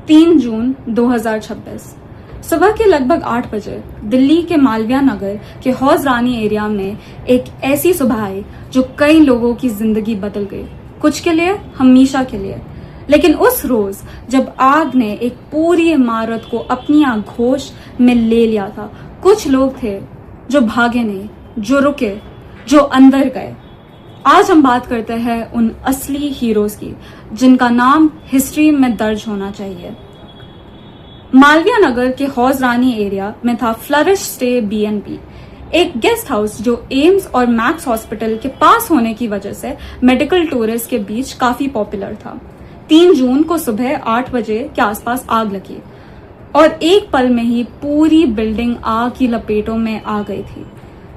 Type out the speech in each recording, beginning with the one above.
3 जून 2026 सुबह के लगभग 8 बजे दिल्ली के मालवीय नगर के हौज रानी एरिया में एक ऐसी सुबह आई जो कई लोगों की जिंदगी बदल गई, कुछ के लिए हमेशा के लिए। लेकिन उस रोज जब आग ने एक पूरी इमारत को अपनी आगोश में ले लिया था, कुछ लोग थे जो भागे नहीं, जो रुके, जो अंदर गए। आज हम बात करते हैं उन असली हीरोज की जिनका नाम हिस्ट्री में दर्ज होना चाहिए। मालवीय नगर के हौज रानी एरिया में था फ्लरिश स्टे BNB, एक गेस्ट हाउस जो एम्स और मैक्स हॉस्पिटल के पास होने की वजह से मेडिकल टूरिस्ट के बीच काफी पॉपुलर था। 3 जून को सुबह 8 बजे के आसपास आग लगी और एक पल में ही पूरी बिल्डिंग आग की लपेटों में आ गई थी।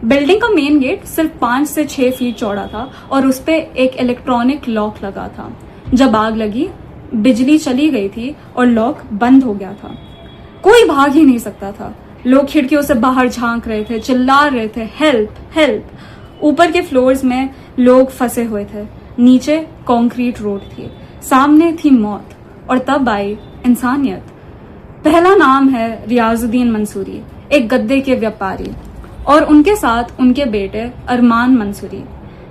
बिल्डिंग का मेन गेट सिर्फ 5 से 6 फीट चौड़ा था और उस पे एक इलेक्ट्रॉनिक लॉक लगा था। जब आग लगी, बिजली चली गई थी और लॉक बंद हो गया था। कोई भाग ही नहीं सकता था। लोग खिड़कियों से बाहर झांक रहे थे, चिल्ला रहे थे, हेल्प हेल्प। ऊपर के फ्लोर्स में लोग फंसे हुए थे, नीचे कंक्रीट रोड थी, सामने थी मौत और तब आई इंसानियत। पहला नाम है रियाजुद्दीन मंसूरी, एक गद्दे के व्यापारी, और उनके साथ उनके बेटे अरमान मंसूरी।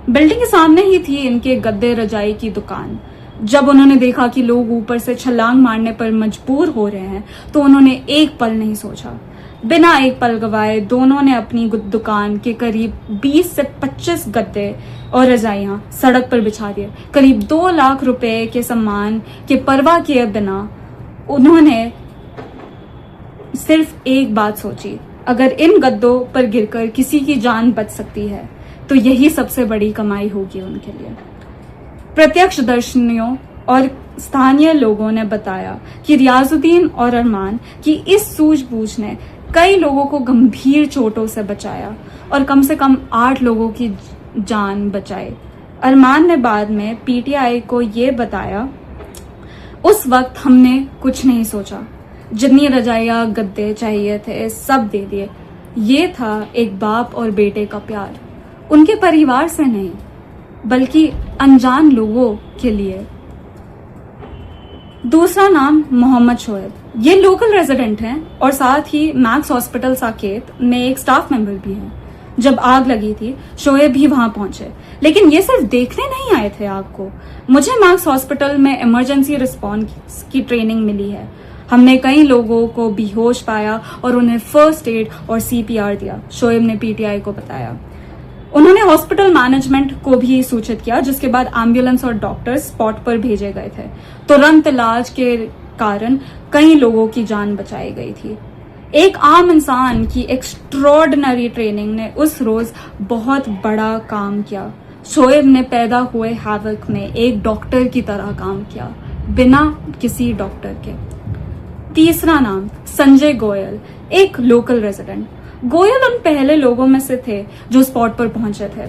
बिल्डिंग के सामने ही थी इनके गद्दे रजाई की दुकान। जब उन्होंने देखा कि लोग ऊपर से छलांग मारने पर मजबूर हो रहे हैं तो उन्होंने एक पल नहीं सोचा। बिना एक पल गवाए दोनों ने अपनी दुकान के करीब 20 से 25 गद्दे और रजाइयां सड़क पर बिछा दिए। करीब 2 लाख रुपए के सामान के परवाह किए बिना उन्होंने सिर्फ एक बात सोची, अगर इन गद्दों पर गिरकर किसी की जान बच सकती है तो यही सबसे बड़ी कमाई होगी उनके लिए। प्रत्यक्षदर्शियों और स्थानीय लोगों ने बताया कि रियाजुद्दीन और अरमान की इस सूझबूझ ने कई लोगों को गंभीर चोटों से बचाया और कम से कम 8 लोगों की जान बचाई। अरमान ने बाद में PTI को ये बताया, उस वक्त हमने कुछ नहीं सोचा, जितनी रजाइयां गद्दे चाहिए थे सब दे दिए। ये था एक बाप और बेटे का प्यार, उनके परिवार से नहीं बल्कि अनजान लोगों के लिए। दूसरा नाम मोहम्मद शोएब, ये लोकल रेजिडेंट हैं और साथ ही मैक्स हॉस्पिटल साकेत में एक स्टाफ मेंबर भी हैं। जब आग लगी थी शोएब भी वहां पहुंचे, लेकिन ये सिर्फ देखने नहीं आए थे आग को। मुझे मैक्स हॉस्पिटल में इमरजेंसी रिस्पॉन्स की ट्रेनिंग मिली है। हमने कई लोगों को बेहोश पाया और उन्हें फर्स्ट एड और CPR दिया, शोएब ने PTI को बताया। उन्होंने हॉस्पिटल मैनेजमेंट को भी सूचित किया, जिसके बाद एम्बुलेंस और डॉक्टर्स स्पॉट पर भेजे गए थे। तुरंत इलाज के कारण कई लोगों की जान बचाई गई थी। एक आम इंसान की एक्स्ट्रॉर्डिनरी ट्रेनिंग ने उस रोज बहुत बड़ा काम किया। शोएब ने पैदा हुए हैवक में एक डॉक्टर की तरह काम किया, बिना किसी डॉक्टर के। तीसरा नाम संजय गोयल, एक लोकल रेजिडेंट। गोयल उन पहले लोगों में से थे जो स्पॉट पर पहुंचे थे।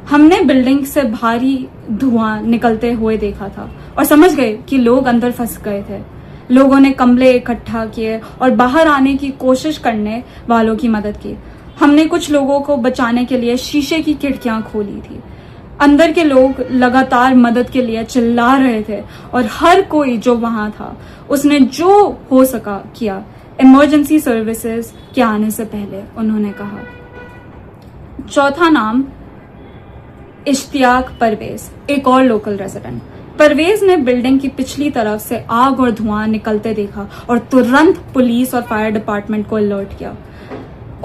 हमने बिल्डिंग से भारी धुआं निकलते हुए देखा था और समझ गए कि लोग अंदर फंस गए थे। लोगों ने कंबले इकट्ठा किए और बाहर आने की कोशिश करने वालों की मदद की। हमने कुछ लोगों को बचाने के लिए शीशे की खिड़कियां खोली थी। अंदर के लोग लगातार मदद के लिए चिल्ला रहे थे और हर कोई जो वहां था उसने जो हो सका किया, इमरजेंसी सर्विसेज के आने से पहले, उन्होंने कहा। चौथा नाम इश्तियाक परवेज, एक और लोकल रेजिडेंट। परवेज ने बिल्डिंग की पिछली तरफ से आग और धुआं निकलते देखा और तुरंत पुलिस और फायर डिपार्टमेंट को अलर्ट किया।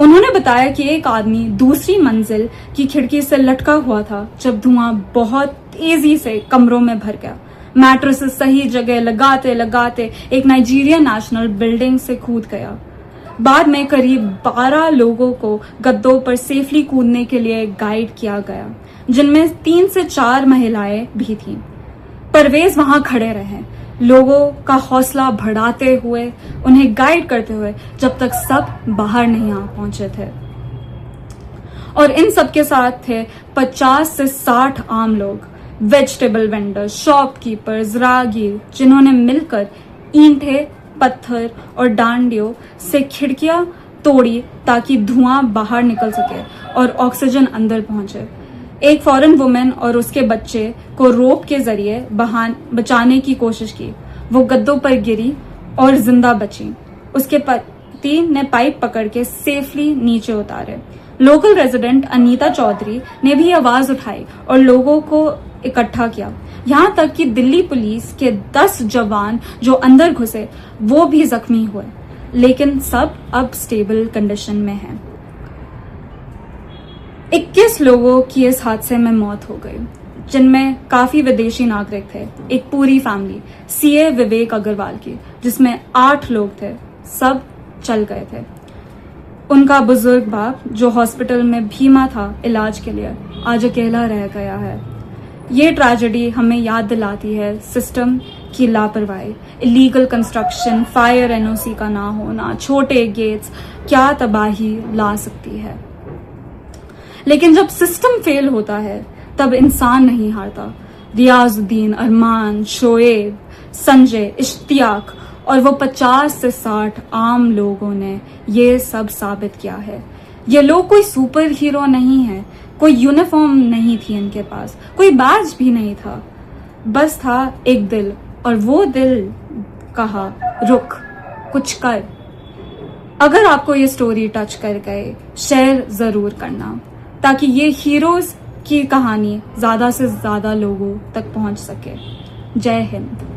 उन्होंने बताया कि एक आदमी दूसरी मंजिल की खिड़की से लटका हुआ था जब धुआं बहुत तेजी से कमरों में भर गया। मैट्रेसेस सही जगह लगाते लगाते एक नाइजीरियन नेशनल बिल्डिंग से कूद गया। बाद में करीब 12 लोगों को गद्दों पर सेफली कूदने के लिए गाइड किया गया, जिनमें 3 से 4 महिलाएं भी थीं। परवेज वहां खड़े रहे, लोगों का हौसला बढ़ाते हुए, उन्हें गाइड करते हुए, जब तक सब बाहर नहीं आ पहुंचे थे। और इन सब के साथ थे 50 से 60 आम लोग, वेजिटेबल वेंडर्स, शॉपकीपर्स, राहगीर, जिन्होंने मिलकर ईंटें, पत्थर और डांडियों से खिड़कियां तोड़ी ताकि धुआं बाहर निकल सके और ऑक्सीजन अंदर पहुंचे। एक फॉरेन वुमेन और उसके बच्चे को रोप के जरिए बचाने की कोशिश की। वो गद्दों पर गिरी और जिंदा बची। उसके पति ने पाइप पकड़ के सेफली नीचे उतारे। लोकल रेजिडेंट अनीता चौधरी ने भी आवाज उठाई और लोगों को इकट्ठा किया। यहाँ तक कि दिल्ली पुलिस के 10 जवान जो अंदर घुसे वो भी जख्मी हुए, लेकिन सब अब स्टेबल कंडीशन में हैं। 21 लोगों की इस हादसे में मौत हो गई, जिनमें काफी विदेशी नागरिक थे। एक पूरी फैमिली सीए विवेक अग्रवाल की, जिसमें 8 लोग थे, सब चल गए थे। उनका बुजुर्ग बाप जो हॉस्पिटल में भीमा था इलाज के लिए, आज अकेला रह गया है। ये ट्रेजेडी हमें याद दिलाती है सिस्टम की लापरवाही। इलीगल कंस्ट्रक्शन, फायर एनओसी का ना होना, छोटे गेट्स क्या तबाही ला सकती है। लेकिन जब सिस्टम फेल होता है तब इंसान नहीं हारता। रियाजुद्दीन, अरमान, शोएब, संजय, इश्तियाक और वो 50 से 60 आम लोगों ने ये सब साबित किया है। ये लोग कोई सुपर हीरो नहीं है, कोई यूनिफॉर्म नहीं थी इनके पास, कोई बैज भी नहीं था, बस था एक दिल, और वो दिल कहा रुक, कुछ कर। अगर आपको ये स्टोरी टच कर गए, शेयर जरूर करना, ताकि ये हीरोज की कहानी ज्यादा से ज्यादा लोगों तक पहुंच सके। जय हिंद।